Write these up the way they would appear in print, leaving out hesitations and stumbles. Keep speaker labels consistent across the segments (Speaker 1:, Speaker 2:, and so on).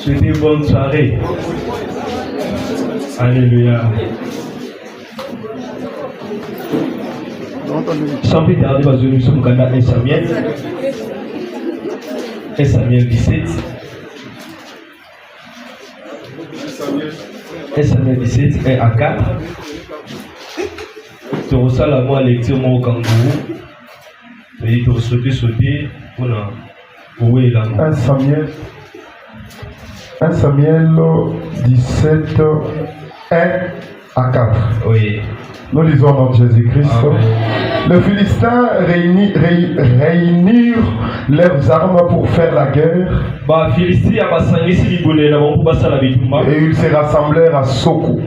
Speaker 1: C'était une bonne soirée. Alléluia. Champion dernier, parce que nous sommes au 1 Samuel. 1 Samuel 17. 1 Samuel 17, 1 à 4. Tu reçois la moi lecture au kangourou. Et tu sauter. Où est la
Speaker 2: 1 Samuel 17, 1 à 4.
Speaker 1: Oui.
Speaker 2: Nous lisons dans Jésus-Christ. Les Philistins réunirent leurs armes pour faire la guerre. Et ils se rassemblèrent à Soko,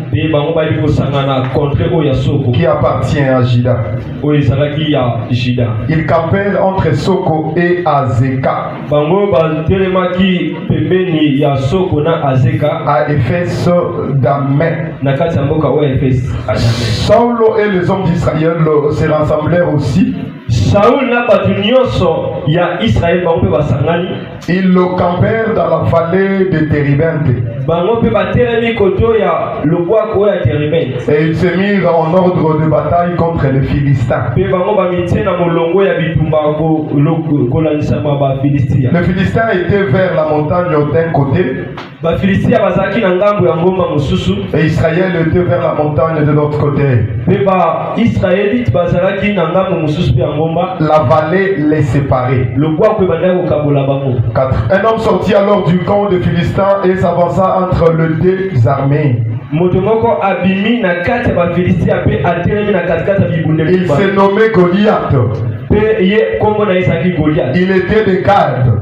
Speaker 2: qui appartient à Juda. Ils campèrent entre Soko et Azeka, à Éphès d'Amen. Saul et les hommes d'Israël se rassemblèrent aussi. Ils campèrent dans la vallée de Téribente. Et ils se mirent en ordre de bataille contre les Philistins. Les Philistins étaient vers la montagne d'un côté. Et Israël était vers la montagne de l'autre côté. La vallée les séparait. 4. Un homme sortit alors du camp des Philistins et s'avança entre les deux armées. Il s'est nommé Goliath. Il était de Gad.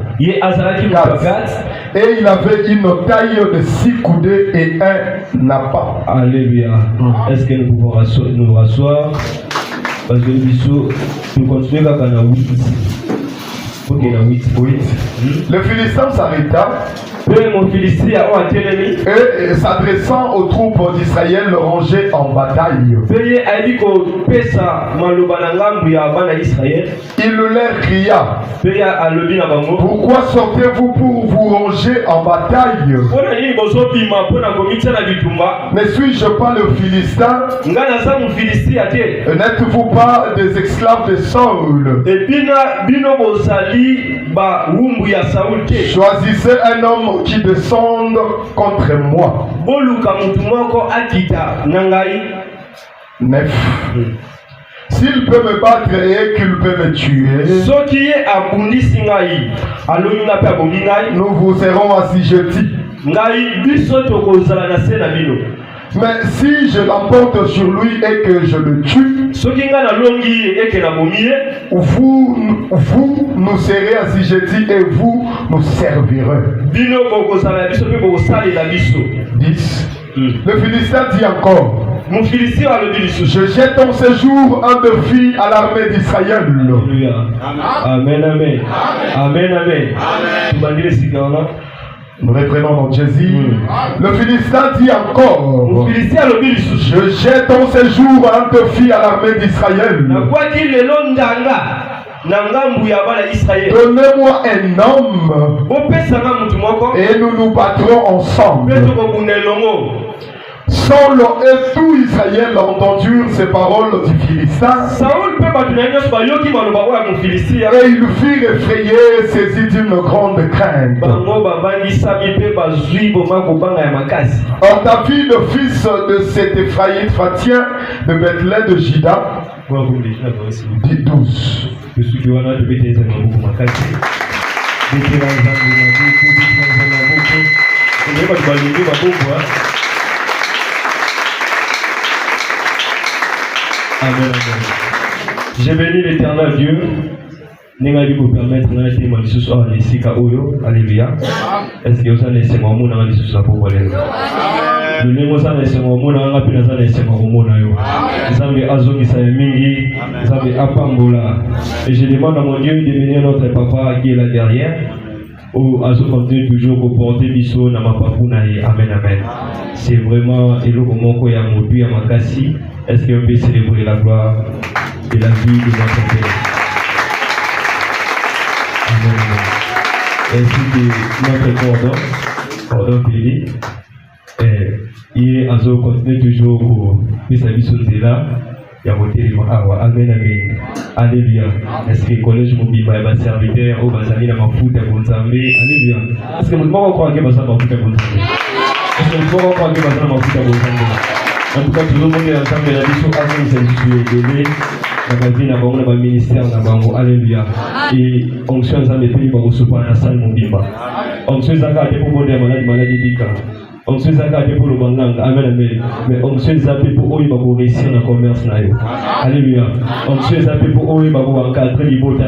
Speaker 2: Et il avait une taille de 6 coudées et un nappa.
Speaker 1: Alléluia. Est-ce que nous pouvons nous rasseoir? Parce que nous continuons à faire 8.
Speaker 2: Le Philistin s'arrêta et s'adressant aux troupes d'Israël le rangeait en bataille. Il leur cria: pourquoi sortez-vous pour vous ranger en bataille? Ne suis-je pas le Philistin? N'êtes-vous pas des esclaves de Saul? Choisissez un homme qui descende contre moi. 9. S'il peut me battre et qu'il peut me tuer, nous vous serons assujettis. Mais si je l'emporte sur lui et que je le tue, vous nous serez assujettis et vous nous servirez. 10. Le Philistin dit encore: je jette en ce jour un défi à l'armée d'Israël.
Speaker 1: Amen, amen. Amen, amen.
Speaker 2: Nous reprenons dans Jésus. Le Philistin dit encore: je jette en ce jour un défi à l'armée d'Israël. Donnez-moi un homme et nous nous battrons ensemble. Saul et tout Israël entendirent ces paroles du Philistin. Et ils furent effrayés, saisis d'une grande crainte. Or David, fils de cet Éphraïm de Bethléem de Juda, dit 12.
Speaker 1: Amen, amen. J'ai béni l'éternel Dieu. N'engabi vous permettre de faire ma lisusu à l'isika oyo. Alléluia. Est-ce que vous avez laissé mon monde à l'isusu à pour aller? Nous n'avons laissé mon monde à la peine à laisser mon monde à yo. Nous avons azongi sa mingi. Nous avons apambola. Et je demande à mon Dieu de bénir notre papa qui est là derrière. Ou à ce continue toujours pour porter biso na mapapuna. Amen, amen. C'est vraiment eloko moko ya motu ya makasi. Est-ce qu'on peut célébrer la gloire de la vie de notre Père? Amen. Ainsi que notre cordon, Pardon, pays. Et on continue toujours pour les services là. Il y a voté les amen, amen. Alléluia. Est-ce que le collège mobile va serviteur ou va s'amener dans ma foute à Gonzambe? Alléluia. Est-ce que vous croyez que ça va foute à Gonzambe? Est-ce que vous croyez que ça va foute à Gonzambe? En tout cas, tout le monde est ensemble. La mission amen, c'est juste le dans la vie, dans le ministère, dans alléluia. Et on se fait un pays pour recevoir la salle mobile. On se fait un cas pour les maladies. On se fait un pour le banlang, amen, amen. Mais on se fait un pour eux, ils vont réussir dans le commerce. Alléluia. On se fait un pour eux, ils vont encadrer les beaux temps.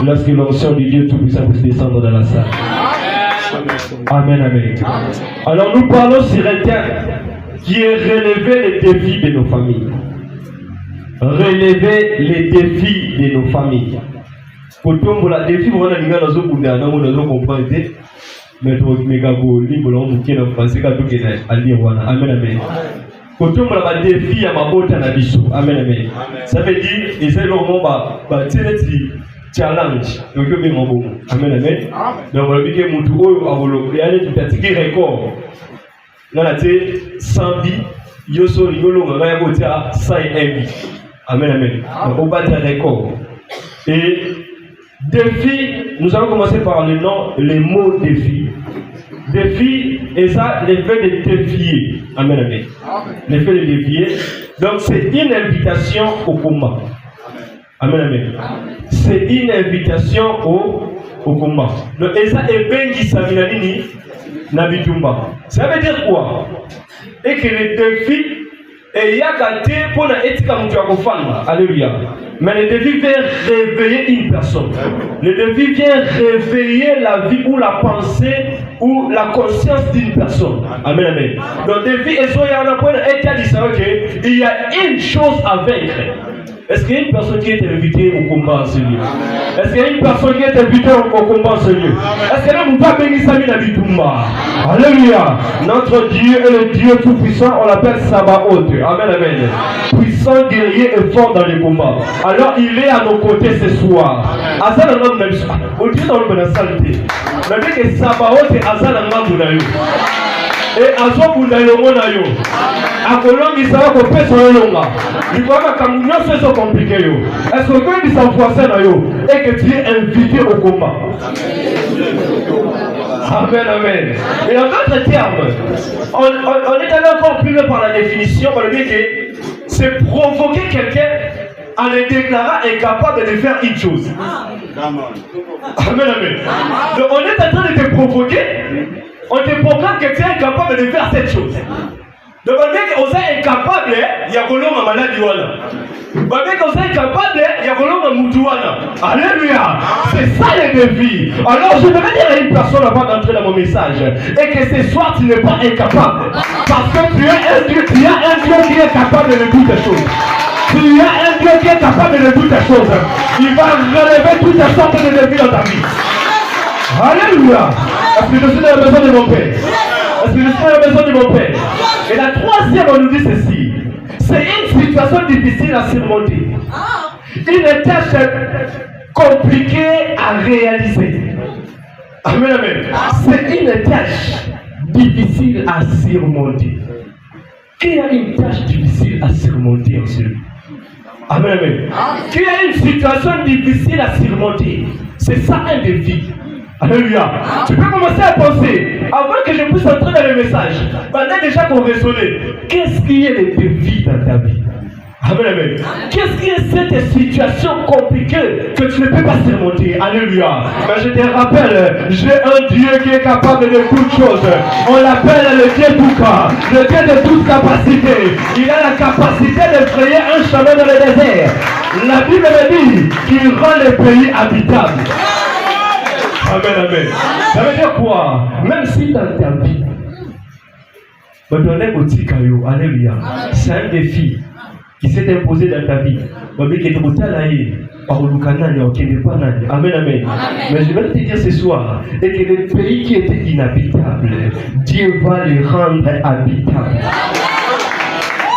Speaker 1: Lorsque l'onction du Dieu Tout-Puissant puisse descendre dans la salle. Amen, amen. Alors nous parlons sur un thème qui est relever les défis de nos familles. Relever les défis de nos familles. Pour tout le défi, vous allez dans un bout d'un an, nous comprendre. Mais tu vas libre l'homme qui est en français quand tu es à lire amen amen. Quand tu as des défis à ma botte à l'abisso, amen amen. Ça veut dire et c'est le moment bah challenge donc tu es mon bon amen amen. Donc on va dire que mon tour à volo et aller tu pratiquer record. Là là tu 100 bi yo so rigolo on va y avoir 100 MB. Amen amen. Donc on bat un record. Et défi, nous allons commencer par le nom, les mots défi. Défi, et ça, l'effet de défier. Amen, amen. L'effet de défier. Donc, c'est une invitation au combat. Amen, amen. C'est une invitation au combat. Donc, et ça, et bengi saminanini nabitumba. Ça veut dire quoi? Et que le défi, et yakate pour la etika mutwakofanga. Alléluia. Mais le défi vient réveiller une personne. Le défi vient réveiller la vie ou la pensée ou la conscience d'une personne. Amen, amen. Donc, le défi est sur un point il y a une chose à vaincre. Est-ce qu'il y a une personne qui est invitée au combat en ce lieu? Est-ce qu'il y a une personne qui est invitée au combat en ce lieu? Est-ce qu'il y a un pas béni Sami Nabitumba? Alléluia. Notre Dieu est le Dieu tout-puissant, on l'appelle Sabaoth. Amen, amen. Puissant, guerrier et fort dans les combats. Alors il est à nos côtés ce soir. Azal en homme même. On dit dans le saleté. Mais dès que Sabaoth est Azal en homme. Et azokunda yomona yo akolongisa ko pesa yo longa likwama kamunyo c'est compliqué yo est-ce que quand il s'envoie na yo et que tu es invité au combat? Amen, amen. Et en d'autres termes, on est allé encore plus loin par la définition, par le dire que c'est provoquer quelqu'un en le déclarant incapable de faire une chose. Amen, amen. Donc on est en train de te provoquer. On te proclame que tu es incapable de faire cette chose. Donc, on est incapable, il y a un maladie. On est incapable, il y a un moutouana. Alléluia. C'est ça le défi. Alors, je devrais dire à une personne avant d'entrer dans mon message et que ce soir, tu n'es pas incapable. Parce que tu as un Dieu qui est capable de toutes les choses. Tu as un Dieu qui est capable de toutes les choses. Il va relever toutes les sortes de défis dans ta vie. Alléluia. Est-ce que je suis dans la maison de mon Père? Est-ce que je suis dans la maison de mon Père? Et la troisième, on nous dit ceci. C'est une situation difficile à surmonter. Une tâche compliquée à réaliser. Amen, amen. C'est une tâche difficile à surmonter. Qui a une tâche difficile à surmonter en celui? Amen, amen. Qui a une situation difficile à surmonter? C'est ça un défi. Alléluia. Tu peux commencer à penser, avant que je puisse entrer dans le message, pendant déjà qu'on raisonnait, qu'est-ce qui est le défi dans ta vie? Amen, amen. Qu'est-ce qui est cette situation compliquée que tu ne peux pas surmonter? Alléluia. Mais je te rappelle, j'ai un Dieu qui est capable de toutes choses. On l'appelle le Dieu Touka, le Dieu de toute capacité. Il a la capacité de créer un chemin dans le désert. La Bible me dit qu'il rend le pays habitable. Amen, amen. Ça veut dire quoi? Même si dans ta vie, alléluia, c'est un défi qui s'est imposé dans ta vie. Amen, amen. Mais je vais te dire ce soir, et que le pays qui était inhabitable, Dieu va le rendre habitable.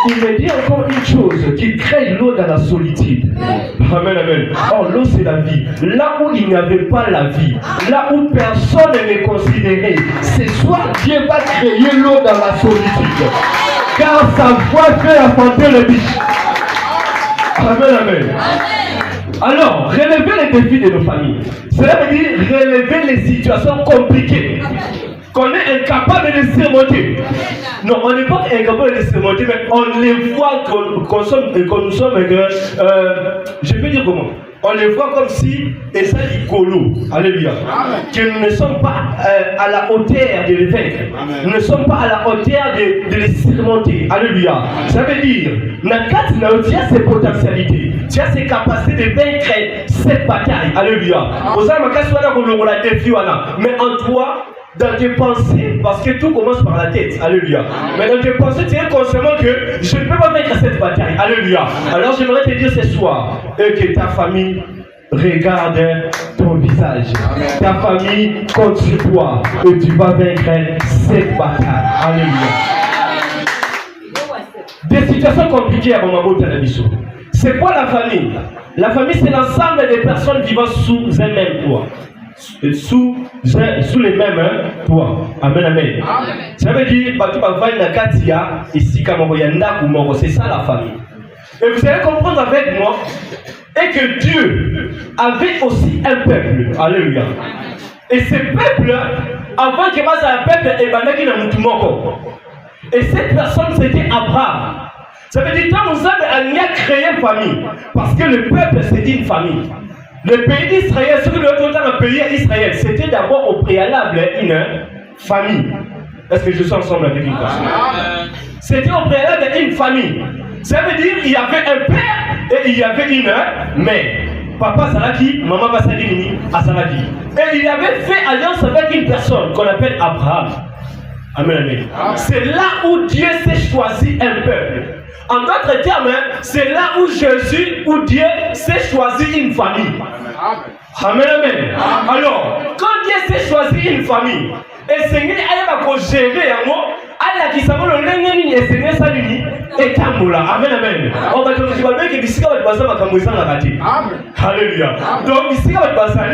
Speaker 1: il me dit encore une chose, qu'il crée l'eau dans la solitude. Amen, amen. Oh, l'eau c'est la vie. Là où il n'y avait pas la vie, là où personne ne considérait, ce soir Dieu va créer l'eau dans la solitude. Car sa voix fait affronter le biche. Amen, amen. Alors, relever les défis de nos familles. Cela veut dire relever les situations compliquées qu'on est incapable de surmonter. Non, on n'est pas incapable de surmonter, mais on les voit qu'on nous sommes, je peux dire comment? On les voit comme si, et ça dit colo, alléluia, que nous ne sommes pas à la hauteur de les vaincre. Nous ne sommes pas à la hauteur de les surmonter, alléluia. Ça veut dire, tu as ses potentialités, tu as ses capacités de vaincre cette bataille, alléluia. Mais en toi, dans tes pensées, parce que tout commence par la tête, alléluia. Mais dans tes pensées, tu es consciemment que je ne peux pas vaincre cette bataille, alléluia. Alors j'aimerais te dire ce soir que ta famille regarde ton visage. Ta famille compte sur toi et tu vas vaincre cette bataille, alléluia. Des situations compliquées à Mamabo Talabiso. C'est quoi la famille? La famille, c'est l'ensemble des personnes vivant sous un même toit. Sous les mêmes toits. Amen, amen. Ça veut dire c'est ça la famille. Et vous allez comprendre avec moi et que Dieu avait aussi un peuple. Alléluia. Et ce peuple, avant qu'il passe à un peuple, et cette personne c'était Abraham. Ça veut dire que nous avons créé une famille. Parce que le peuple c'était une famille. Le pays d'Israël, ce que nous avons dans le pays d'Israël, c'était d'abord au préalable une famille. Est-ce que je suis ensemble avec une personne? C'était au préalable une famille. Ça veut dire qu'il y avait un père et il y avait une mère. Papa Salaki, maman Basalini, Asalaki. Et il avait fait alliance avec une personne qu'on appelle Abraham. Amen, amen. C'est là où Dieu s'est choisi un peuple. En d'autres termes, c'est là où Jésus, où Dieu s'est choisi une famille. Amen, amen. Alors, quand Dieu s'est choisi une famille, et Seigneur a gérer un mot, Allah qui s'appelle le Lenini et Seigneur Salini et Kamoula. Amen, amen. On va dire que ici, on va passer à Kamouissa la Kati. Alléluia. Donc, ici, on va passer à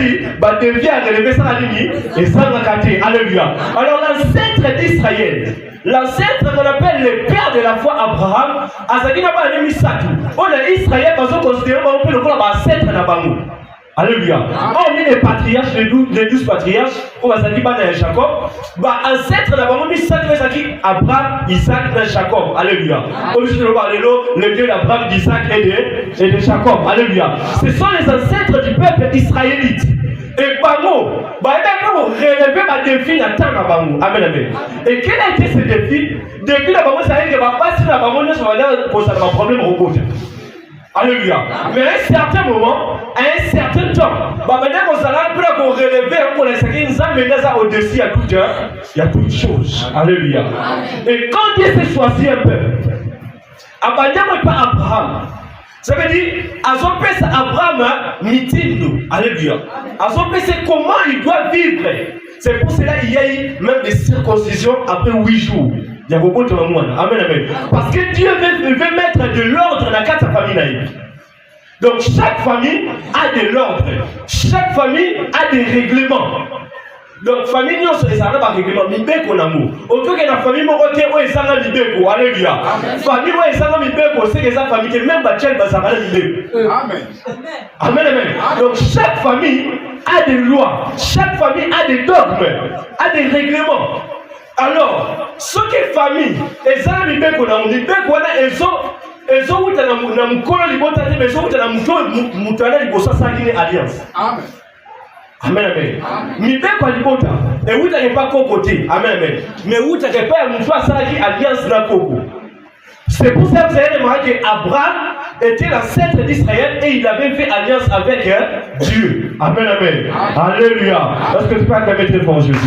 Speaker 1: devient à relever Salini et Salakati. Alléluia. Alors, l'ancêtre d'Israël, l'ancêtre qu'on appelle le père de la foi Abraham, Azaki n'a pas mis ça tout. On a Israël parce qu'on considère qu'on peut le voir l'ancêtre d'Abraham. Alléluia. On met les patriarches, les 12 patriarches, on va dire que Jacob, ancêtre d'Abraham, Abraham, Isaac et Jacob. Alléluia. On dit le Dieu d'Abraham, d'Isaac et de Jacob. Alléluia. Ce sont les ancêtres du peuple israélite. Et Bango, relever ma défi à temps à Bango. Amen, amen. Et quel a été ce défi? Depuis la Bango, ça veut dire que ma passion à Bango, ça va dire que ça va problème au côté. Alléluia. Mais à un certain moment, à un certain temps, maintenant qu'on s'en a pour relever, on les a au-dessus, il y a toutes choses. Alléluia. Et quand Dieu s'est choisi un peuple, abandonne pas Abraham. Ça veut dire, Abraham mitindo. Alléluia. C'est comment il doit vivre. C'est pour cela qu'il y a eu même des circoncisions après 8 jours. Il y a beaucoup de monde. Amen, amen. Parce que Dieu veut mettre de l'ordre dans la carte de sa famille. Donc chaque famille a de l'ordre. Chaque famille a des règlements. Donc famille nous ça n'a pas règlement. Mibeko amour. Autour que la famille mon côté où ça n'a mibeko. Alléluia. Famille où ça n'a mibeko, c'est que sa famille que même bachel va s'arrêter mibeko. Amen. Amen, amen. Donc chaque famille a des lois. Chaque famille a des dogmes, a des règlements. Alors, ce qui est famille, ils ont mis beko na mibeko na ils ont uta na mkono libota mais ils ont uta na mutana libosa sakine alliance. Amen. Amen, amen. Mibeko libota et uta n'est pas côté. Amen, amen. Mais uta n'est pas mutwa saki alliance na koko. C'est pour ça que vous avez remarqué qu'Abraham était l'ancêtre d'Israël et il avait fait alliance avec Dieu. Amen, amen. Alléluia. Est-ce que tu peux acclamer très fort Jésus?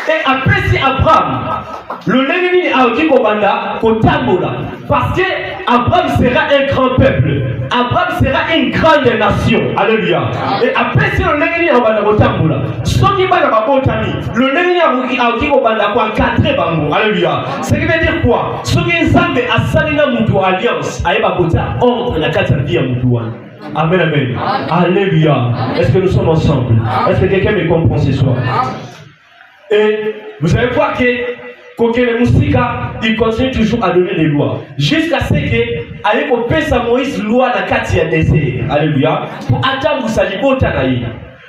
Speaker 1: Et après si Abraham, le Lévini a dit Kobanda, Kotambola. Parce que Abraham sera un grand peuple. Abraham sera une grande nation. Alléluia. Et après, si le Légué a banda kotambula, ceux qui banda bakotami, le Légué a qui banda ko encadrer bango. Alléluia. Ce qui veut dire quoi? Ceux qui nzambe asalina mutu alliance, ayeba kota ordre na kati ya vie ya mutu wana. Amen, amen. Alléluia. Est-ce que nous sommes ensemble? Est-ce que quelqu'un me comprend ce soir? Et vous allez voir que le Moustika, il continue toujours à donner des lois. Jusqu'à ce que, avec au pesa Moïse, loi na kati ya désert. Alléluia. Pour attendre sa liberté.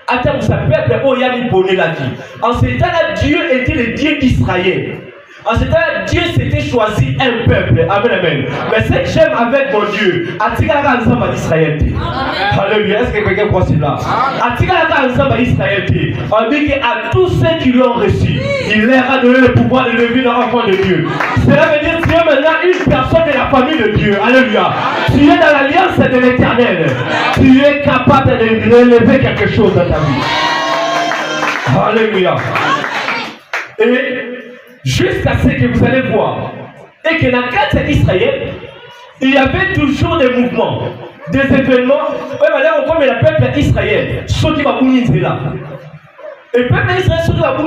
Speaker 1: Attendre sa peuple, oh yami bonne la vie. En ce temps-là, Dieu était le Dieu d'Israël. En ce temps-là, Dieu s'était choisi un peuple. Amen, amen. Mais ce que j'aime avec mon Dieu, Atikala ensemble d'Israël. Alléluia. Est-ce que quelqu'un croit cela? Atikala ensemble d'Israël. On dit qu'à tous ceux qui l'ont reçu, il leur a donné le pouvoir de lever l'enfant de Dieu. Cela veut dire que tu es maintenant une personne de la famille de Dieu. Alléluia. Tu es dans l'alliance de l'Éternel. Tu es capable de relever quelque chose dans ta vie. Alléluia. Et jusqu'à ce que vous allez voir, et que dans le cadre d'Israël, il y avait toujours des mouvements, des événements. Comme le peuple d'Israël, ceux qui vont là. Et le peuple d'Israël, ceux qui vont là, ceux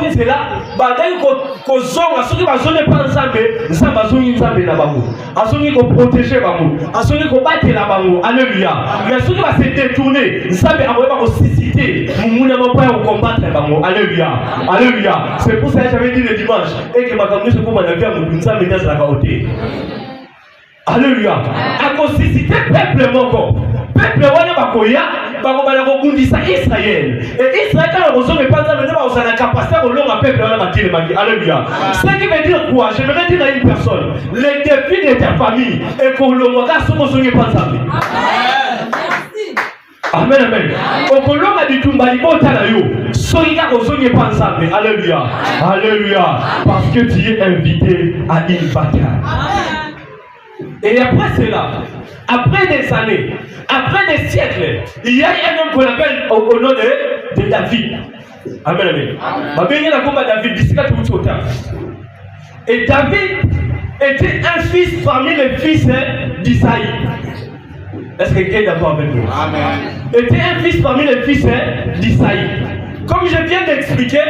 Speaker 1: qui vont pas ensemble, ils vont protéger, ils vont battre la bango. Alléluia. Mais ceux qui vont se détourner, ils vont susciter, ils vont combattre la bango. Alléluia. Alléluia. C'est pour ça que j'avais dit le dimanche, et que ma communauté, c'est pour ma vie, nous avons mis dans la côté. Alléluia. À consisté peuple moko. Peuple wana bakoya, bakobala kobundisa Israël. Et Israël quand on ne pas ça la capacité de longa peuple wana batile maki. Alléluia. Ce qui veut dire quoi? J'aimerais dire à une personne, les défis de ta famille et qu'on le voit sur mon songe pas ça. Amen, amen. Okolonga di tumbali bota na yo. Soyika kozonge pas ça. Alléluia. Alléluia. Parce que tu es invité à une bataille. Et après cela, après des années, après des siècles, il y a un homme qu'on appelle au nom de David. Amen, amen. Et David était un fils parmi les fils d'Isaïe. Est-ce que quelqu'un est d'accord avec nous? Amen. Était un fils parmi les fils d'Isaïe. Comme je viens d'expliquer,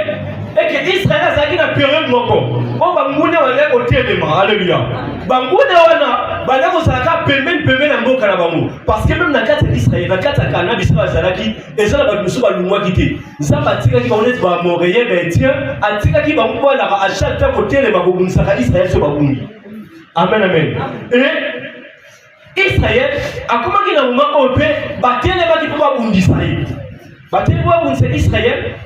Speaker 1: et que Israël a dit la période moko. On va mourir à l'école de ma. Alléluia. Bangouna wana, banako salaka pemben na mboka na bango. Parce que même dans quatre d'Israël, dans quatre Kana Bisra Zalaki, et ça va nous ba lumwa kité. Ça va tika ki baonet ba moreyer ben tiens, atika ki ba mbo na à chaque fois côté les babou saka Israël so babungi. Amen, amen. Et Israël a comment qu'il a moment au paix, batele ba ki ba bundi Israël. Batele ba bundi Israël.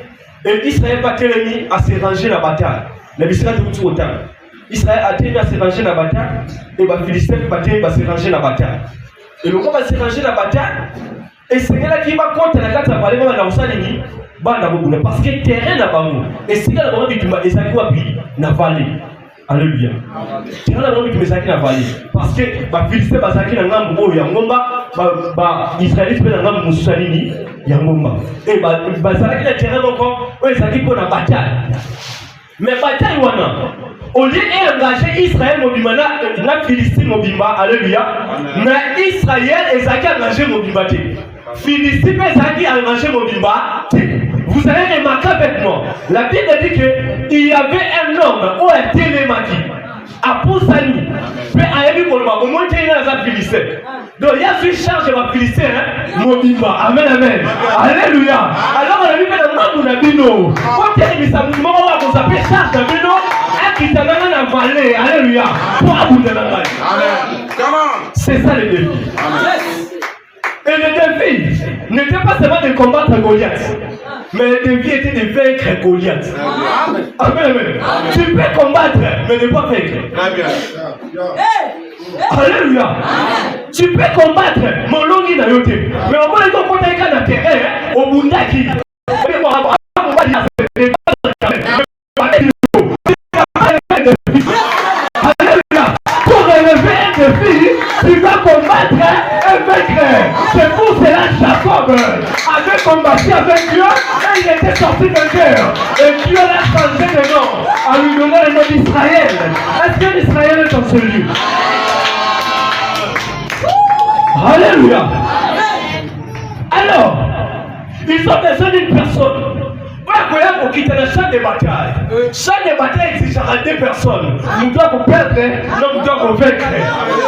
Speaker 1: Et Israël va télémi à se ranger la bataille. Les Israéliens tout autant. Israël a télémi à se ranger la bataille. Et les Philistins va se ranger la bataille. Et le gars va se ranger la bataille. Et c'est là qui va contre la carte à parler dans le salini. Parce que le terrain n'a pas mou. Et c'est là que tu m'as dit que n'a vallée. Alléluia. Tu as l'envie de me saquer la vallée. Parce que les Philistins va saquer la gamme de Yangomba. Les Israéliens vont la gamme de Moussalini. Yangomba. Et bah ça le terrain encore. Oui, ça dit pour la bataille. Mais bataille wana. Au lieu d'engager Israël Mobimana, la Philistine Mobimba, alléluia. Mais Israël et Zaki engagé Mobimba. Philistine et Zaki engagé Mobimba. Vous allez remarquer avec moi. La Bible dit qu'il y avait un homme où était les maquis. À Poussani. Mais à Élie Kolba, au moins il y a un Philistin. Donc il y a une charge de ma Philistin, Mobimba. Amen, amen. Alléluia. Alors on a vu que le monde a dit non. Quand il y a un mouvement, on s'appelle charge de Bino. Et qui t'a donné la vallée. Alléluia. Pour aboutir la vallée. Amen. C'est ça le défi. Et le défi n'était pas seulement de combattre Goliath. Mais le défi était de vaincre Goliath. Amen. Amen. Tu peux combattre, mais ne pas vaincre. Alléluia. Tu peux combattre mon longi na yote. Mais au moins, il faut qu'on ait un terrain au Bundaki. Alléluia. Pour relever un défi, tu vas combattre et vaincre. C'est pour cela Jacob avait combattu avec Dieu et il était sorti de guerre. Et Dieu l'a changé de nom, à lui donner le nom d'Israël. Est-ce que l'Israël est dans ce lieu? Alléluia. Alors, ils ont besoin d'une personne. Pour quitter le champ de bataille. Champ de bataille exigera 2 personnes. Nous devons perdre, nous devons vaincre.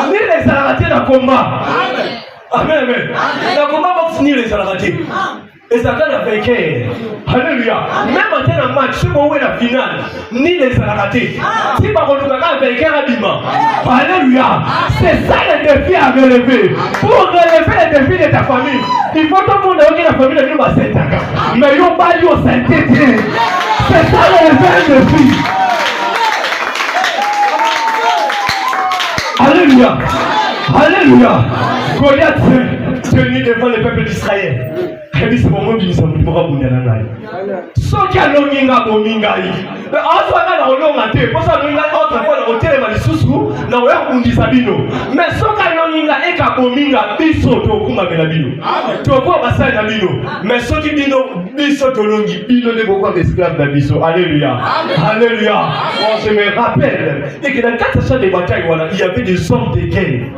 Speaker 1: Ni les arrêter dans le combat. Amen, amen. Dans le combat, on finit les arrêter. Et ça va la vainqueur. Alléluia. Même en termes de match, si on est la finale, ni les arrêter. Si on est la vainqueur à Bima. Alléluia. C'est ça le défi à relever. Pour relever le défi de ta famille, il faut que tout le monde ait la famille de nous à 7 ans. Mais il n'y a pas eu au Saint-Étienne. C'est ça relever le défi. Alléluia. Alléluia. Goliath s'est tenu devant le peuple d'Israël. Il dit c'est mon monde qui s'en pourra pour nous. Ceux qui ont l'onginga bomingaï. Mais en soi là on l'a maté. Pour ça l'onginga autre fois on tire les sous-sous. Na ouais on dit sabino. Mais ceux qui ont l'onginga et qui bominga biso to kuma belabino. To quoi basa na bino. Mais ceux qui bino biso to longi bino ne beaucoup d'esclaves na biso. Alléluia. Alléluia. Je me rappelle et que dans 4 champs de bataille voilà il y avait des hommes de guerre.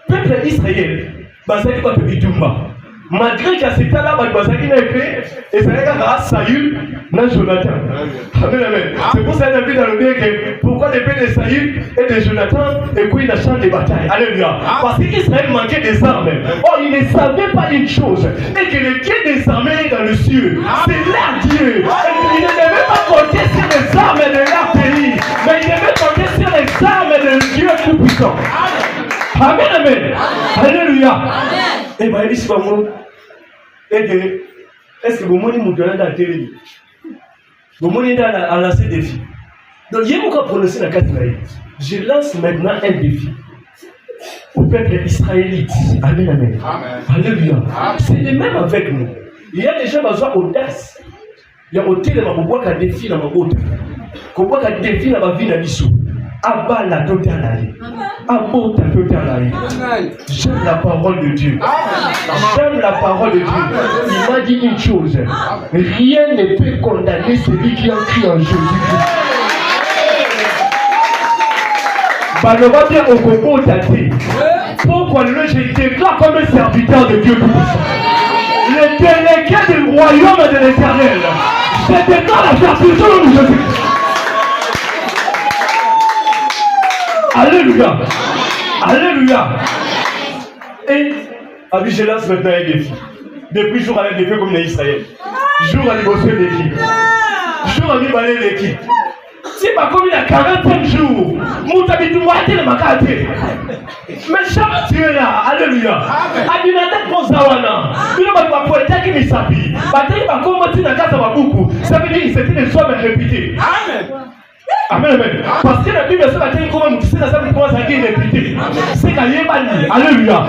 Speaker 1: Peuple d'Israël, basé pas de Bitumba. Malgré que c'était là, basé n'a épée, et ça grâce à Saül, n'a Jonathan. Amen, amen. C'est pour ça qu'on a vu dans le bien que pourquoi l'épée de Saül et de Jonathan et puis la champ de bataille. Alléluia. Parce qu'Israël manquait des armes. Oh, il ne savait pas une chose, et que le Dieu des armées dans le ciel, c'est leur Dieu. Et il ne devait pas compter sur les armes de leur pays, mais il devait compter sur les armes de Dieu tout-puissant. Amen, amen. Alléluia. Et bien, il dit, est-ce que vous m'avez dit dans la télé? Vous m'avez dit à lancer des défis. Donc, il y a beaucoup à prononcer la carte. Je lance maintenant un défi au peuple israélite. Amen, amen. Alléluia. C'est le même avec nous. Il y a des gens qui ont besoin d'audace. Il y a des gens qui ont un défi dans ma route. Qui ont un défi dans ma vie dans l'issue. Abala total. Abota total. J'aime la parole de Dieu. J'aime la parole de Dieu. Il m'a dit une chose. Rien ne peut condamner celui qui a cru en Jésus-Christ. Le va dire au Congo daté. Pourquoi je déclare comme un serviteur de Dieu tout-puissant. Le délégué du royaume de l'Éternel. Je déclare la servition de Jésus-Christ. Alléluia. Alléluia. Et Abi, je lance maintenant un défi. Depuis jour à défi comme l'Israël. Jour à négocier l'équipe. Jour à balayer l'équipe. Si pas comme il y a 40 jours, Moutabitou Wati le Makate. Mais chaque Dieu là, alléluia. Abinata Pozawana. Il ne va pas poéter qui me s'habille. Bataille va combattre dans la casa beaucoup. Ça veut dire que c'était des sommes répétées. Amen. Amen, amen. Parce que la Bible se bat comme tu sais la salle commence à gagner répété. C'est qu'il y a bani. Alléluia.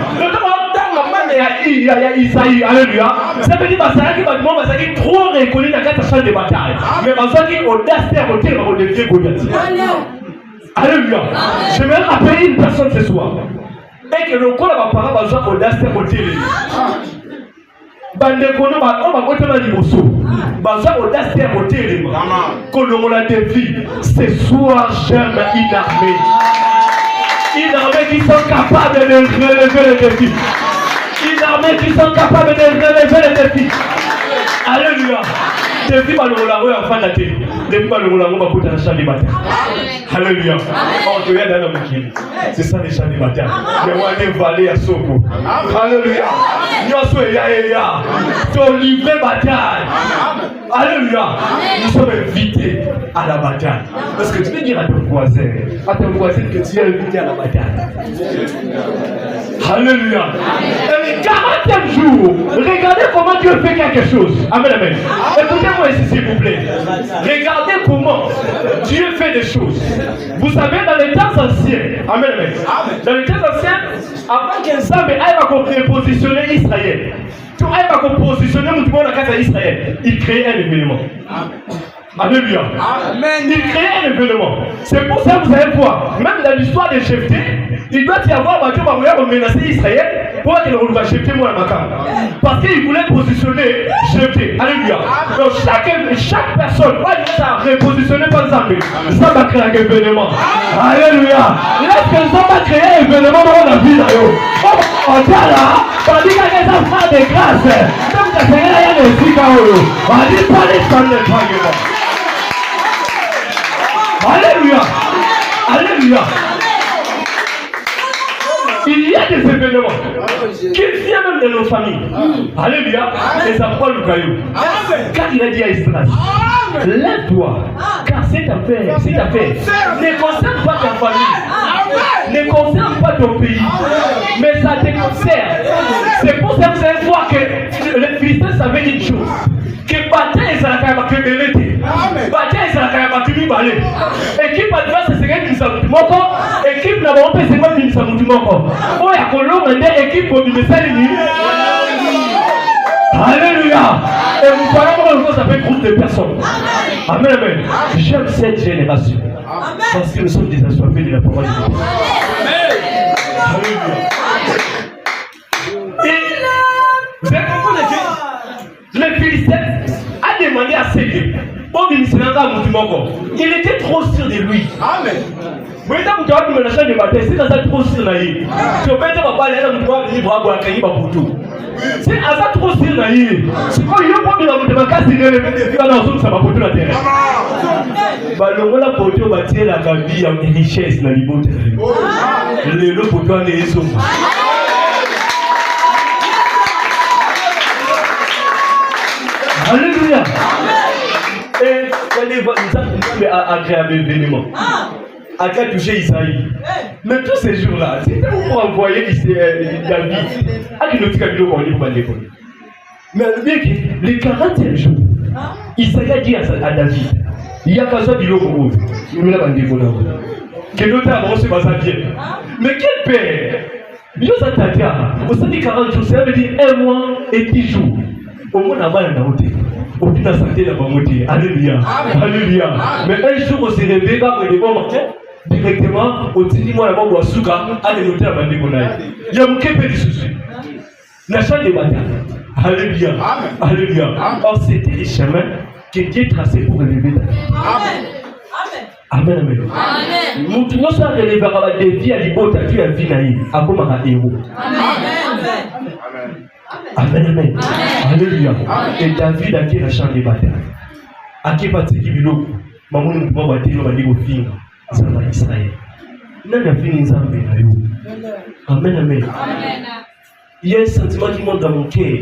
Speaker 1: Il y a Isaïe, alléluia. Ça veut dire que c'est trop reconnu dans 4 champs de bataille. Mais parce qu'il audace à côté, on devient Goliath. Alléluia. Je vais rappeler une personne ce soir. Et que le corps va parler besoin audace à côté. Bandekono ba on va côté ma liboso. Baza audace à côté. Qu'on a des vies. Ce soir j'aime une armée. Une armée qui sont capables de relever les défis. Une armée qui sont capables de relever les défis. Alléluia. Défi par le roulard en fin d'année. Défi par le roulard on va couper un champ de bataille. Alléluia. On te regarde dans le monde. C'est ça les champs de bataille. Les rois des vallées à Soko. Alléluia. Nous sommes ya. Ton livre bataille. Alléluia. Nous sommes invités à la bataille. Parce que tu peux dire à ton voisin que tu es invité à la bataille. Alléluia. Et les 40e jour, regardez comment Dieu fait quelque chose. Amen, amen. Écoutez-moi ici, s'il vous plaît. Regardez comment Dieu fait des choses. Vous savez, dans les temps anciens, amen, amen. Dans les temps anciens, avant qu'un Zambé aille à positionner Israël, tu ailles à positionner tout le monde à Israël, il crée un événement. Alléluia. Amen. Il crée un événement. C'est pour ça que vous allez voir, même dans l'histoire de Jephthé, il doit y avoir un Dieu qui menacer Israël pour qu'il ne va Jephthé moi à Makam. Parce qu'il voulait positionner Jephthé. Alléluia. Alléluia. Donc chaque personne va être repositionnée par Zambé. Ça va créer un événement. Alléluia. Lorsque ça va créer un événement dans la vie, on dit là, on dit qu'il y a des enfants de grâce. Même quand il y a des filles, on dit pas les femmes de travail. Alléluia. Alléluia. Il y a des événements qui viennent même de nos familles. Alléluia. Et ça prend le caillou. Car il a dit à Israël, lève-toi, car cette affaire ne concerne pas ta famille, ne concerne pas ton pays, mais ça te concerne. C'est pour ça que vous allez voir que les Philistins savaient une chose, que bataille est la caractéristique. Bataille est la caractéristique. Équipe adverse c'est une samoutimoko, équipe n'a pas c'est pas une samoutimoko. Oh ya kolonga nde équipe au message ni. Alléluia. Et vous parlez comment ça fait groupe de personnes. Amen, amen. J'aime cette génération. Parce que nous sommes des assoiffés de la parole de Dieu. Alléluia. Et vous avez compris que les Philistins a demandé à Ségué. Il était trop sûr de lui. Amen. Si tu as trop sûr de lui, tu peux pas parler de toi, tu vas boire un peu. Si tu as trop sûr de lui, si tu as pas de ça va porter la terre. La vie en richesse dans les beautés. Le poteau est son. Alléluia. Et il y a agréable événement. A touché Isaïe. Mais tous ces jours-là, c'était pour envoyer David à qui nous dit mais les 40e jours, Isaïe a dit à David, il y a qu'un seul bilot pour vous. Que l'autre a avancé dans sa vie. Mais quel père! Nous avons dit 40 jours, ça veut dire 1 mois et 10 jours. Au moins, on a mal à la route. Au plus, la santé n'a pas monté. Alléluia. Alléluia. Mais un jour, on s'est réveillé quand on est bon matin. Directement, on dit moi là-bas, on souka, allez noter la bande de Bonaï. Il y a un peu de soucis. La chambre de bataille. Alléluia. Alléluia. Or, c'était les chemins que Dieu traçait pour relever ta vie. Amen. Amen. Amen. Nous sommes relevés par des vies à l'ibota, tu as vu naïf, à comme un héros. Amen. Amen. Amen. Alléluia. Et David a dit la chambre de bataille. À qui partit qui bilo, maman nous pouvons battre nos bandits au film. Ça va Israël. Nous avons fini Zambé. Amen. Amen. Il y a un sentiment qui monte dans mon cœur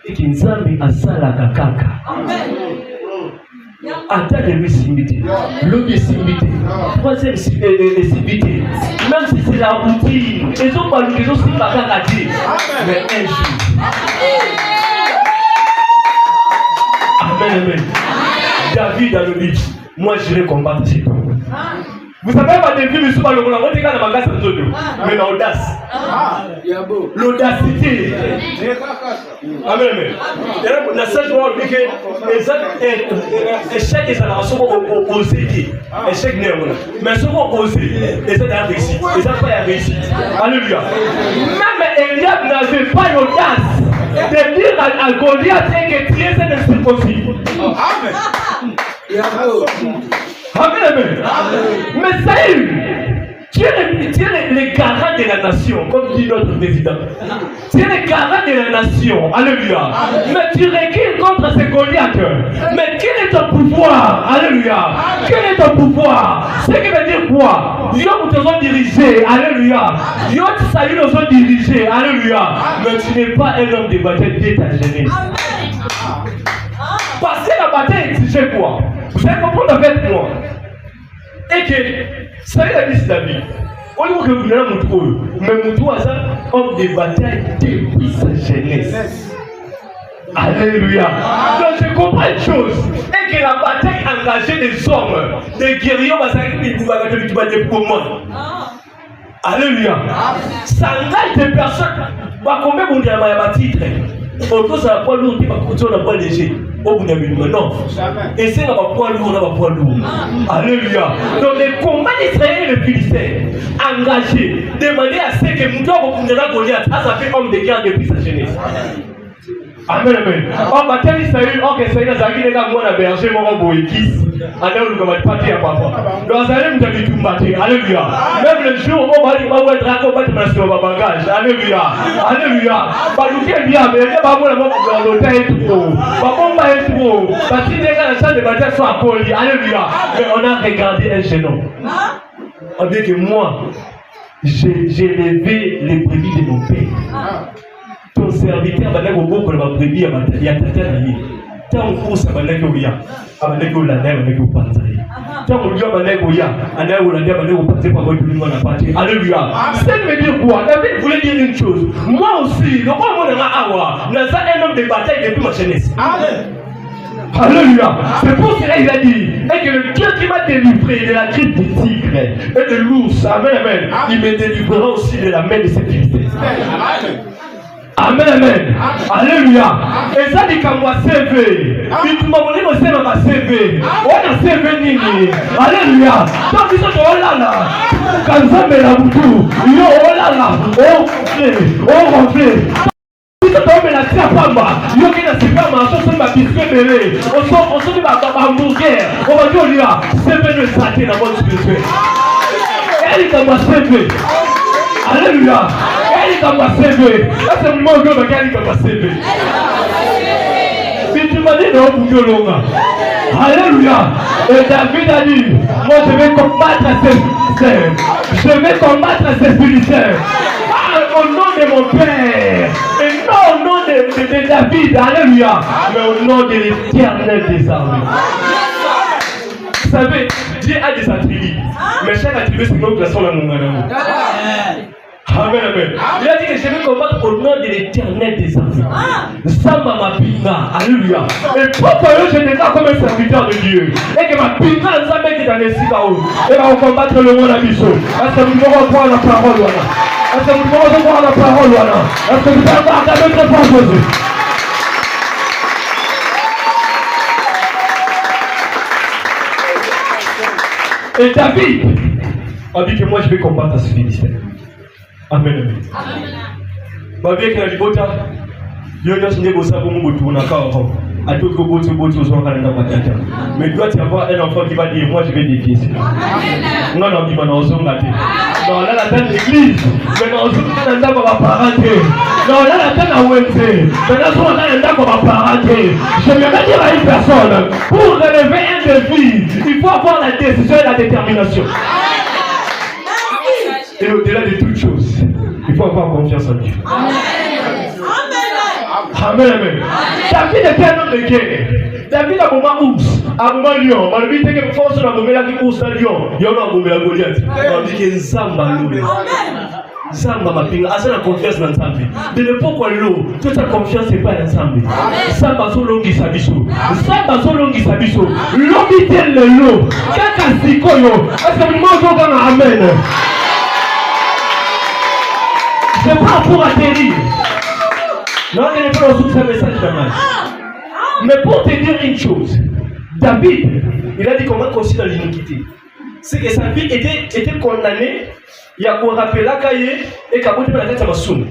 Speaker 1: et qui Zambé a ça la kaka. Amen. Attends de lui s'imiter. L'autre est s'imiter. Troisième est s'imiter. Même si c'est la routine. Ils ont pas les autres c'est pas qu'à dire. Mais un jour. Amen, amen. David a le livre. Moi j'irai combattre ces gens. Vous savez pas des films, je suis pas le monde. On dit qu'il y a un magasin de zone. Mais l'audace. L'audacité. Amen, amen. La seule chose c'est que échec et génération ont osé. Échec n'est pas. Mais ceux qui ont osé, ils ont réussi. Ils n'ont pas réussi. Alléluia. Même Eliab n'avait pas l'audace de dire à Goliath que Dieu c'est impossible. Amen. Amen, amen. Mais Saül, tu es le garant de la nation, comme dit notre président. Tu es le garant de la nation. Alléluia. Mais tu recules contre ce Goliath. Mais quel est ton pouvoir? Alléluia. Quel est ton pouvoir? Ce qui veut dire quoi? Dieu nous a dirigé. Alléluia. Dieu Saül nous a dirigé. Alléluia. Mais tu n'es pas un homme de bataille de ta jeunesse. Parce que la bataille exigeait quoi? Vous allez comprendre avec moi. Et que ça y est la liste d'amis. On dit que vous n'avez pas mais Moutou a ça homme de bataille depuis sa jeunesse. Alléluia. Donc je comprends une chose. Et que la bataille engageait des hommes, des guerriers, qui vont être pour moi. Alléluia. Ça engage des personnes. Combien vous avez un titre? Autour ça va pas lourd, il va continuer à pas léger. Au bout d'un minute, non. Et c'est là va pas lourd, on va pas lourd. Alléluia. Donc les combats d'Israël et les Philistins engagés, demander à ceux que Moutou va Goliath, ça fait homme de guerre depuis sa jeunesse. Amen, amen. On va tenir Saül, ok, Saül a zaki les gars, moi, la berger, moi, on va boékis. Allez, on va partir à papa. Dans un homme, tu tout battu. Alléluia. Même le jour, on va dire, on va être raconté, on va te mettre sur ma bagage. Alléluia. Alléluia. Bah, nous, quel bien, mais les babons, la mort, l'hôtel est trop. Babon, va être trop. Bah, si les gars, la salle de bataille sont à poli. Alléluia. Mais on a regardé un jeune homme. On dit que moi, j'ai levé les brebis de mon père. Ton serviteur va aller au bout pour la brebis à bataille. Il y a tata d'ailleurs. Tant qu'on s'en va aller au ya, à aller au la neige, aller au pantaille. Tant qu'on lui va aller au ya, aller au la neige, aller au pantaille pour avoir tout le monde à partir. Alléluia. Ça veut dire quoi? David voulait dire une chose. Moi aussi, le roi mon awa, n'a pas un homme de bataille depuis ma jeunesse. Alléluia. C'est pour cela qu'il a dit, et que le Dieu qui m'a délivré de la grippe du tigre et de l'ours, amen, amen, il me délivrera aussi de la main de ses Philistins. Amen, amen. Alléluia. Et ça dit qu'à moi CV. Il m'a demandé de me ma CV. On a CV nini. Alléluia. Donc ils sont oh là là. Quand ça me la boutou. Yo oh là là. Oh ronflé. Si tu tombes la tia pamba, yo qui n'a supermarché sur ma biscuit bébé. On se dit ma hamburger. On va dire au lieu. CV ne s'attend dans votre spirituel. Elle est comme ma CV. Alléluia. Elle est comme ma CV. Là, c'est le moment où je vais comme ma CV. Si tu m'as dit non, pour que l'on a. Alléluia. Et David a dit, moi je vais combattre ces Philistins. Je vais combattre ces Philistins. Au nom de mon Père. Et non au nom de David. Alléluia. Mais au nom de l'Éternel des armées. Vous savez, Dieu a des attributs. Mais chaque attribut, c'est une classe dans mon amour. Amen, amen. Il a dit que je vais combattre au nom de l'Éternel des armées. Samba ma pinga. Alléluia. Et pourquoi je déclare comme un serviteur de Dieu. Et que ma pinga, ça met dans les Sikaou. Et va combattre le monde à Bissau. Est-ce que nous devons voir la parole, voilà? Est-ce que nous devons voir la parole, voilà? Est-ce que nous devons voir la parole, Jésus? Et David a dit que moi je vais combattre ce Philistin. Amen, amen. Bah bien que la libota, Dieu n'a pas bossé pour mon bout, on a encore. À tout le monde, mais il doit y avoir un enfant qui va dire moi je vais défier cela. Non, non, il va nous gâter. Non, là la tête l'église, mais non, on va pas parenté. Non, là la tête à Wednesday, mais là on va pas parenté. Je vais dire à une personne, pour relever un défi, il faut avoir la décision et la détermination. Et au-delà de toutes choses, il faut avoir confiance en Dieu. Amen, amen. David était un homme de guerre. David a moment ours, a moment lion. On lui dit que force na bombe la qui ours na lion. Il y a un bombe la Goliath. On dit que Zamba l'eau. Zamba ma pinga. Asa na confiance dans Zamba. De l'époque où l'eau, toute sa confiance c'est pas dans Zamba. Zamba so longi sabiso. Zamba so longi sabiso. Longi tel le lot. Kaka sikoyo. Est-ce que moi je gagne amen? C'est pas pour atterrir. Non, il n'est pas dans ce message dommage. Mais pour te dire une chose, David, il a dit comment considérer l'iniquité. C'est que sa vie était condamnée. Il y a qu'on rappelle la cahier et qu'à côté de la tête, ça m'a soumé.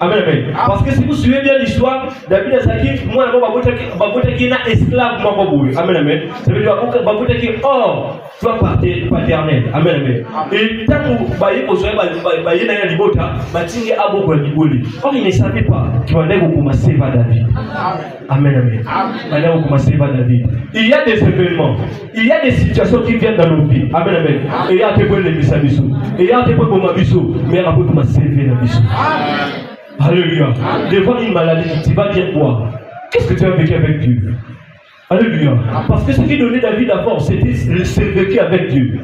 Speaker 1: Amen, amen. Parce que si vous suivez bien l'histoire, David a dit moi, je suis un esclave, moi, amen, amen. Ça veut dire que tu es hors, toi, paternel. Amen, amen. Et tant que vous voyez que or, il ne savait pas qu'il allait commencer par David. Amen, amen. Il allait commencer par David. Il y a des événements, il y a des situations qui viennent dans nos vies. Amen, amen. Et il y a des points de Bissabissou. Et il y a des points de Bissou. Mais il y a beaucoup de servir dans Bissou. Alléluia. Devant une maladie, tu vas dire quoi? Qu'est-ce que tu as vécu avec Dieu? Alléluia. Parce que ce qui donnait David d'abord, c'était le vécu avec Dieu.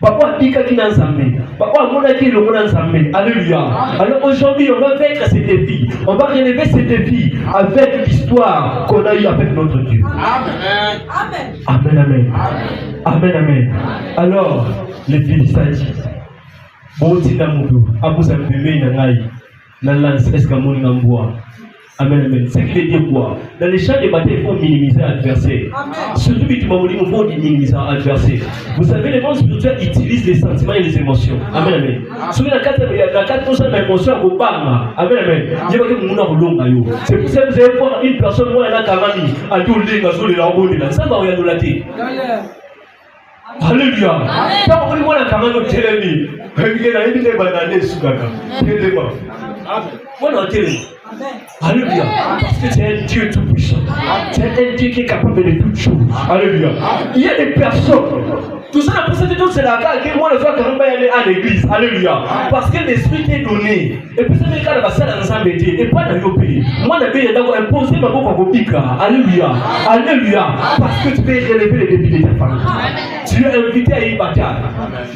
Speaker 1: Papa dit qu'il est ensemble. Papa a dit qu'il est ensemble. Alléluia. Alors aujourd'hui, on va vaincre ces défis. On va relever ces défis avec l'histoire qu'on a eue avec notre Dieu. Amen. Amen, amen. Amen, amen. Alors, les Philistins disent, bon, tu n'as pas de Abu Zampeme, na lance est-ce que mon n'amboa Amen, amen. Ce qui veut dire quoi? Dans les champs de bataille, il faut minimiser l'adversaire. Surtout, il faut minimiser l'adversaire. Vous savez, les mondes spirituels utilisent les sentiments et les émotions. Amen, amen. Sur la carte, l'émotion, au bas. Amen, amen. C'est pour ça que vous allez voir une personne, moi, elle a Kamani, à tout le monde, ça va regarder la tête. Alléluia. Quand on voit la Kamani au télémi, il y a une banane sous la télé. Moi, non, télé. Alléluia. Parce que c'est un Dieu tout puissant. C'est un Dieu qui est capable de toutes choses. Alléluia. Il y a des personnes. Tout ça, pour cette chose, c'est la cas que moi, je dois quand même aller à l'église. Alléluia. Parce que l'esprit t'est donné. Et puis, ça veut dire que ça va ensemble. Et pas dans le pays. Moi, le pays, d'abord imposer ma boue à Bika. Alléluia. Alléluia. Parce que tu peux élever les défis de ta famille. Tu es invité à y bataille.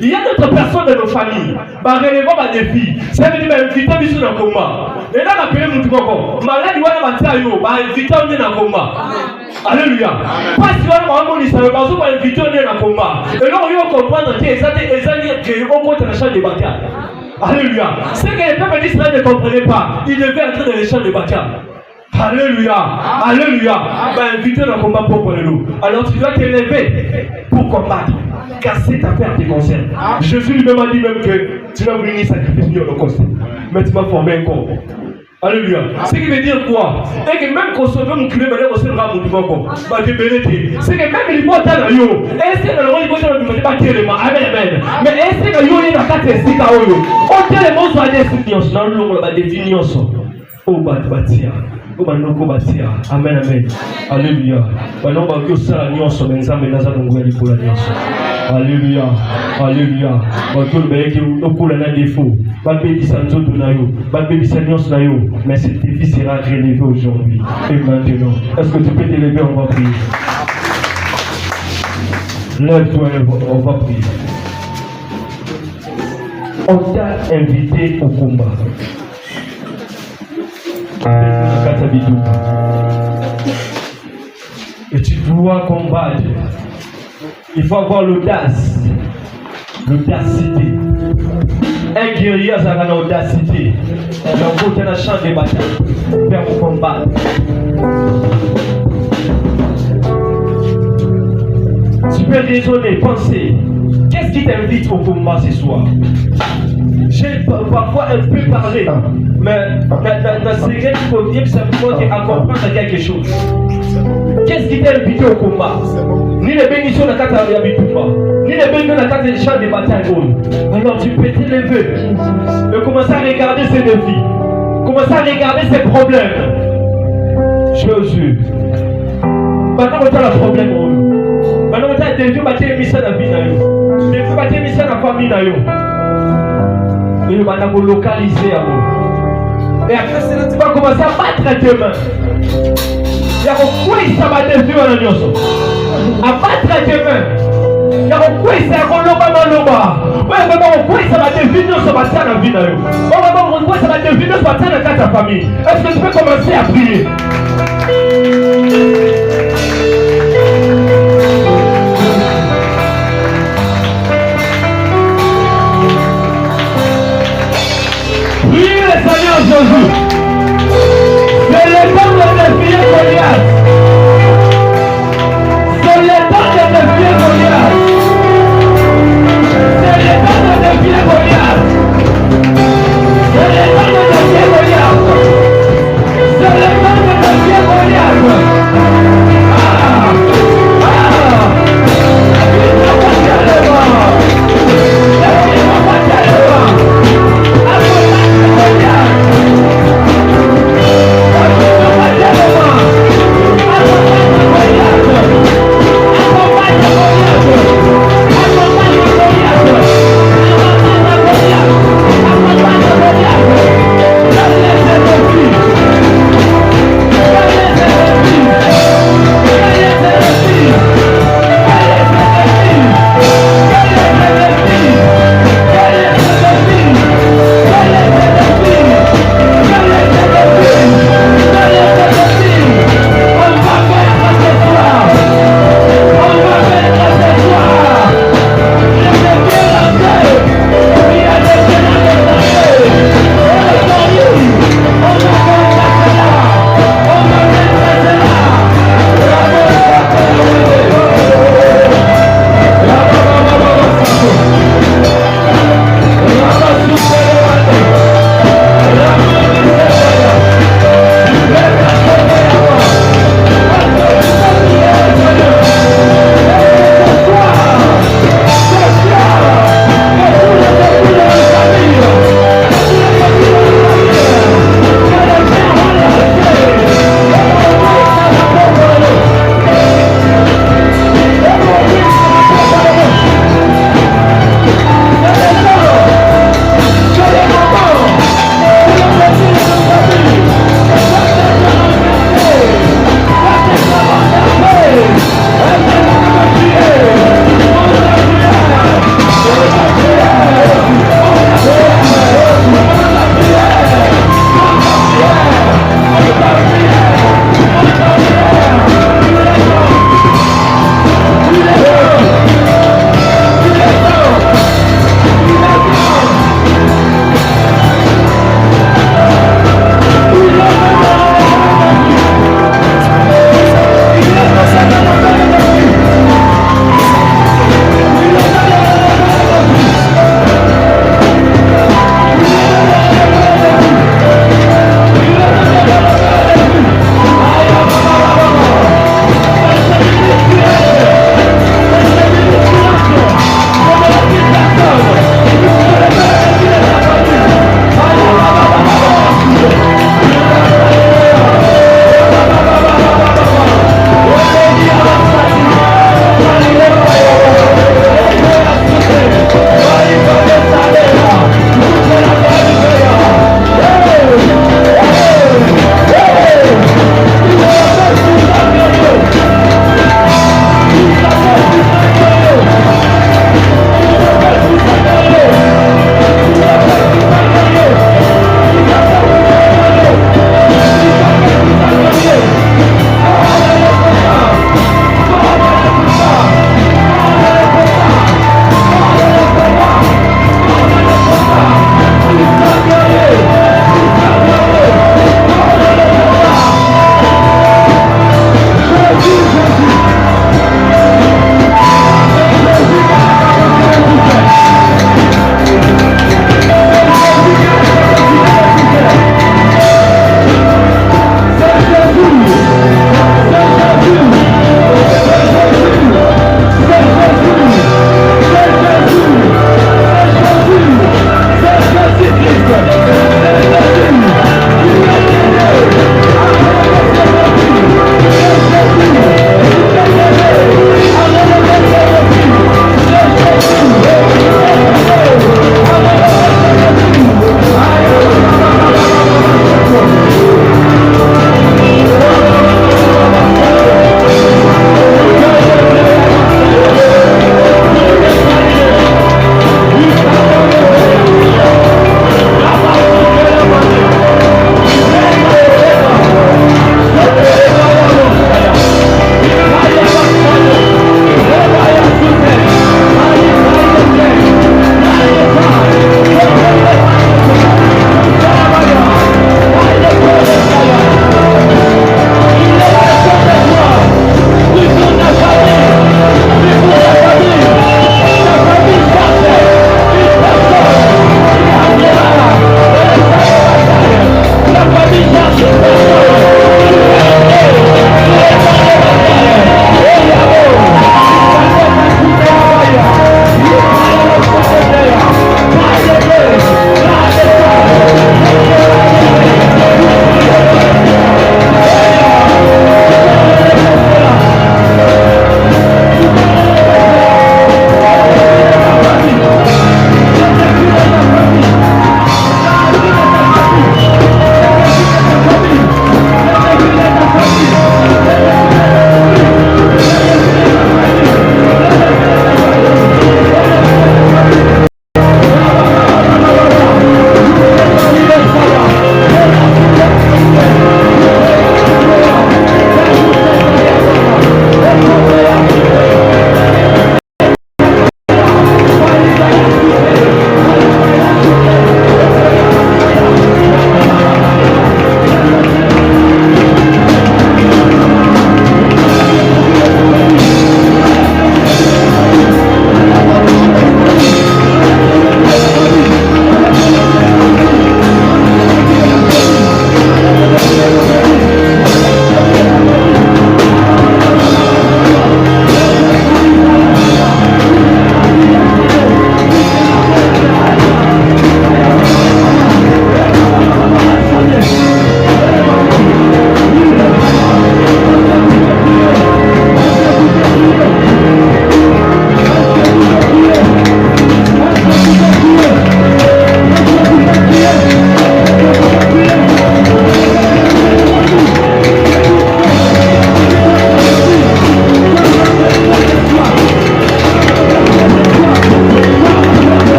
Speaker 1: Il y a d'autres personnes de nos familles. Bah, relevant ma défi. Ça veut dire que invité à mission dans le combat. Et là, on appelle mon tout malade, il va y avoir invité à mission dans le combat. Alléluia. Parce que on va inviter à mission dans le combat. Et là, on va comprendre que les alliés qui ont monté dans le champ de bataille. Alléluia. Ce que les peuples d'Israël ne comprenaient pas, ils devaient entrer dans les champs de bataille. Alléluia. Alléluia. Bah, inviter dans le combat pour nous. Alors tu dois t'élever pour combattre. Car cette affaire te concerne. Jésus lui-même a dit même que tu n'as voulu ni sacrifier ni holocauste. Mais tu m'as formé un corps. Alléluia. Ce qui veut dire quoi? Et que même qu'on sauve mon clé, mais on se rend mon dimanche. C'est que même les mots dans le yo. Et c'est dans le monde, ils vont pas tirer les mains. Amen, amen. Mais est-ce que yo est dans la carte ici, Kaoyo? On tient les mots sur la définition. Dans le long, la définition. Oh, batia. Oh, banoko batia. Amen, amen. Alléluia. Banon bagyo sala nyonso, benzabe naza nongwe lipola nyonso. Alléluia. Alléluia. Bagyo beke okola na défaut. Babebisa nzoto na yo. Babebisa nyonso na yo. Mais ce défi sera relevé aujourd'hui. Et maintenant. Est-ce que tu peux te lever? On va prier. Lève-toi, on va prier. On t'a invité au combat. Et tu dois combattre. Il faut avoir l'audace. L'audacité. Un guerrier a une audacité. Il a voté dans le champ de bataille. Faire pour combattre. Tu peux raisonner, penser. Qu'est-ce qui t'invite au combat ce soir? J'ai parfois un peu parlé, mais dans ce qu'il faut dire simplement à comprendre quelque chose. Qu'est-ce qui t'a invité au combat? Ni les bénédictions de la carte de l'habitude, ni les bénédictions de la carte des champs de bataille. Alors tu peux t'élever et commencer à regarder ces défis, commencer à regarder ces problèmes. Jésus, maintenant on a le problème. Maintenant on a des défis, on a mis ça dans la vie. Des défis, on a mis ça dans la famille. Et on va localiser. Et après, tu vas commencer à battre tes mains. Il y a quoi ça va défier à la nyoso? À battre tes mains. Il y a quoi ça va loba. Ouais, mais quoi ça va défier ça va faire la vie. Quoi ça va défier ça va faire la famille. Est-ce que tu peux commencer à prier? Jésus, c'est le temps de défier Goliath. C'est le temps de défier Goliath. C'est le temps de défier Goliath. C'est le temps de défier Goliath. C'est le temps de défier Goliath.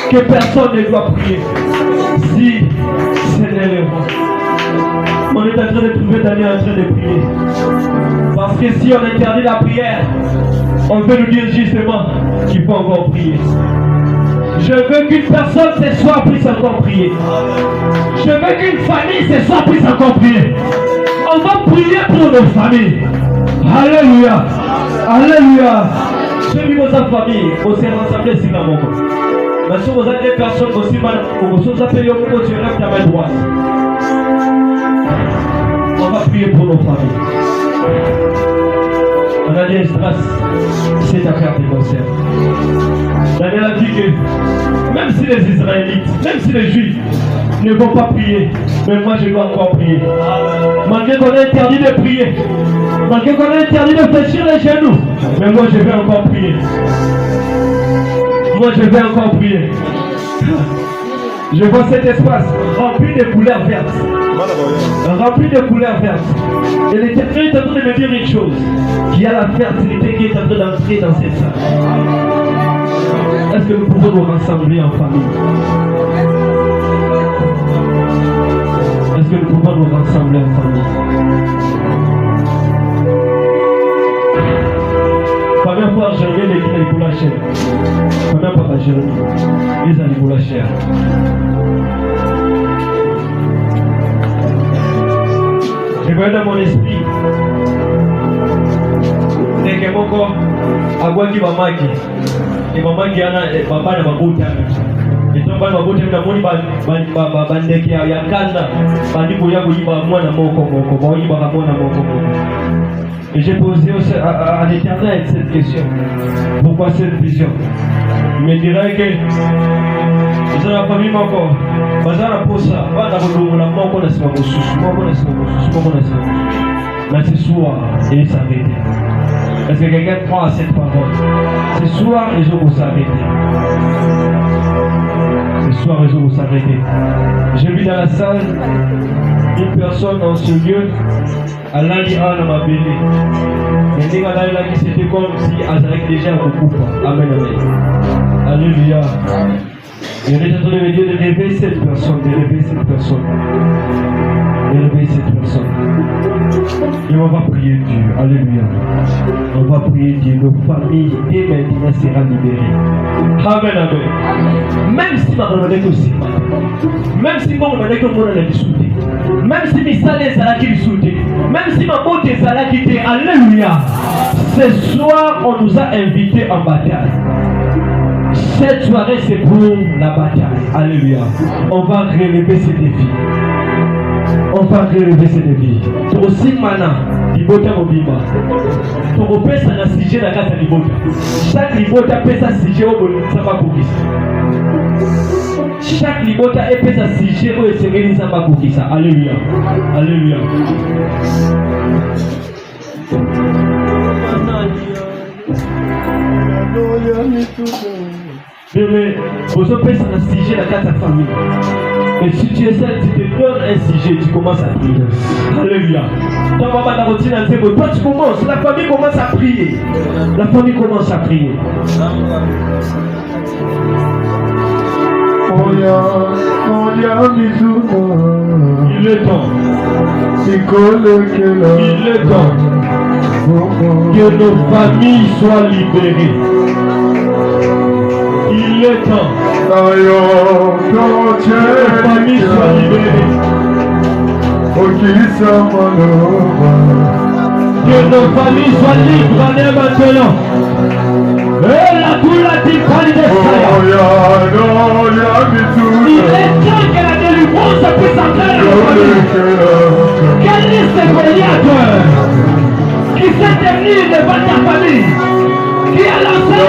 Speaker 1: que personne ne doit prier. Si Seigneur est roi. On est en train de trouver Daniel en train de prier. Parce que si on interdit la prière, on veut nous dire justement qu'il faut encore prier. Je veux qu'une personne ce soir puisse encore prier. Je veux qu'une famille ce soir puisse encore prier. On va prier pour nos familles. Alléluia. Alléluia. Ceux qui vont en famille, on s'est rassemblés ici dans le moment. Mais si vous avez des personnes aussi, vous appelez au moment, tu lèves ta main droite. On va prier pour nos familles. On a dit Esdras, c'est ta carte de concert. Daniel a dit que même si les Israélites, même si les Juifs ne vont pas prier, mais moi je dois encore prier. Malgré qu'on a interdit de prier, malgré qu'on a interdit de fléchir les genoux, mais moi je vais encore prier. Moi je vais encore prier. Je vois cet espace rempli de couleurs vertes. Rempli de couleurs vertes. Et l'Éternel est en train de me dire une chose. Qu'il y a la fertilité qui est en train d'entrer dans cette salle. Est-ce que nous pouvons nous rassembler en famille? Est-ce que nous pouvons nous rassembler en famille? Première fois, Jérémie est qui pour la chair. Première fois, Jérémie, ils allaient pour la chair. Je vois dans mon esprit, c'est que mon corps a quoi qui va marquer. Et maman qui a papa na mabuta. Et donc bana mabuta na moni bandeki ya kanda. Bandiko ya kuyiba mwana moko ba yiba mwana moko. Et j'ai posé à l'Éternel cette question. Pourquoi cette vision? Il me dirait que ils ont la famille encore. Bazara posa, bana la moko na sima mususu, moko na sima mususu. Mais ce soir, il s'arrête. Est-ce que quelqu'un croit à cette parole? Ce soir, les gens vont s'arrêter. Ce soir, les gens vont s'arrêter. J'ai vu dans la salle une personne dans ce lieu, Allah dit à ma bébé. Mais les gars là qui c'était comme si Azarek déjà beaucoup. Amen, amen. Alléluia. Il est en train de me dire de réveiller cette personne, de réveiller cette personne. De réveiller cette personne. Et on va prier Dieu. Alléluia. On va prier Dieu. Nos familles, dès maintenant, sera libérées. Amen, amen. Même si ma maman est aussi mal. Même si mon maman est comme moi, elle est soudée. Même si mes salaires sont qui soudés. Même si ma beauté est là qui était. Alléluia. Ce soir, on nous a invités en bataille. Cette soirée, c'est pour la bataille. Alléluia. On va relever ces défis. On va relever ces défis. Pour aussi mana, libota mobimba. Pour pesa na sujet na kata libota. Chaque libota pesa sujet au bon samba kukisa. Chaque libota est pesa sujet au esengeli samba kukisa. Alléluia. Alléluia. Mais vous avez pesa na sujet na kata famille. Et si tu essaies, tu te donnes un sujet, tu commences à prier. Alléluia. Toi tu commences, la famille commence à prier. La famille commence à prier. Il est temps. Il est temps que nos familles soient libérées. Il est temps que nos familles soient libérées. Que nos familles soient libres dès maintenant. Et la douleur du pali de il est temps que la délivrance puisse entrer dans nos familles. Quel est ce Goliath qui s'est tenu devant ta famille, qui a lancé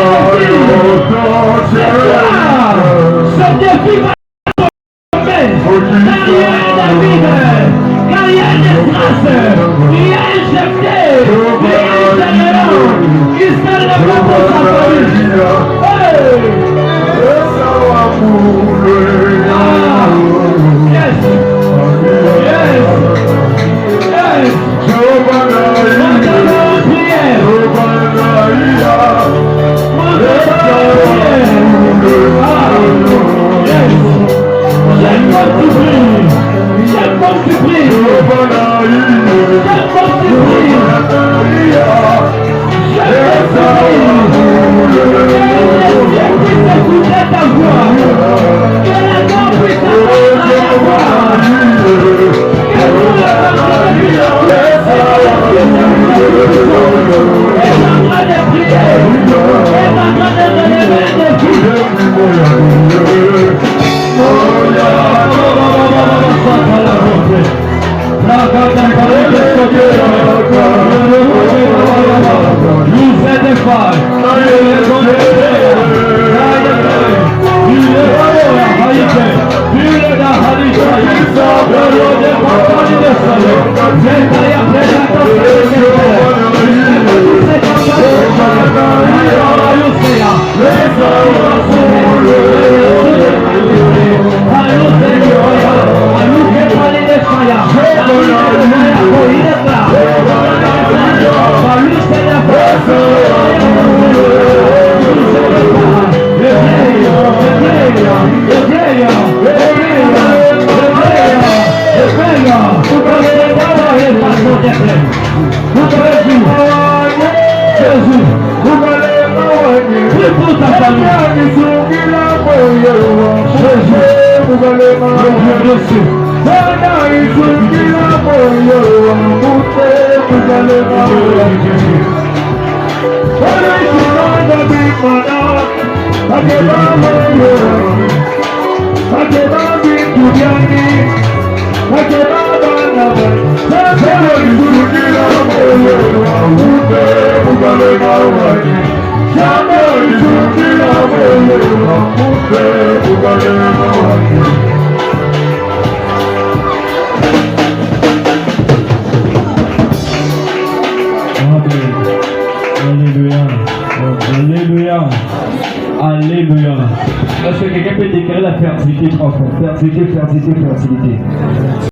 Speaker 1: ce défi va tomber. Carrière David, carrière des traces, il y a un chef, il y a un général qui s'est levé pour sa famille. Yes, yes, yes. Alléluia. Est-ce que quelqu'un peut déclarer la fertilité trois fois? Fertilité, fertilité, fertilité.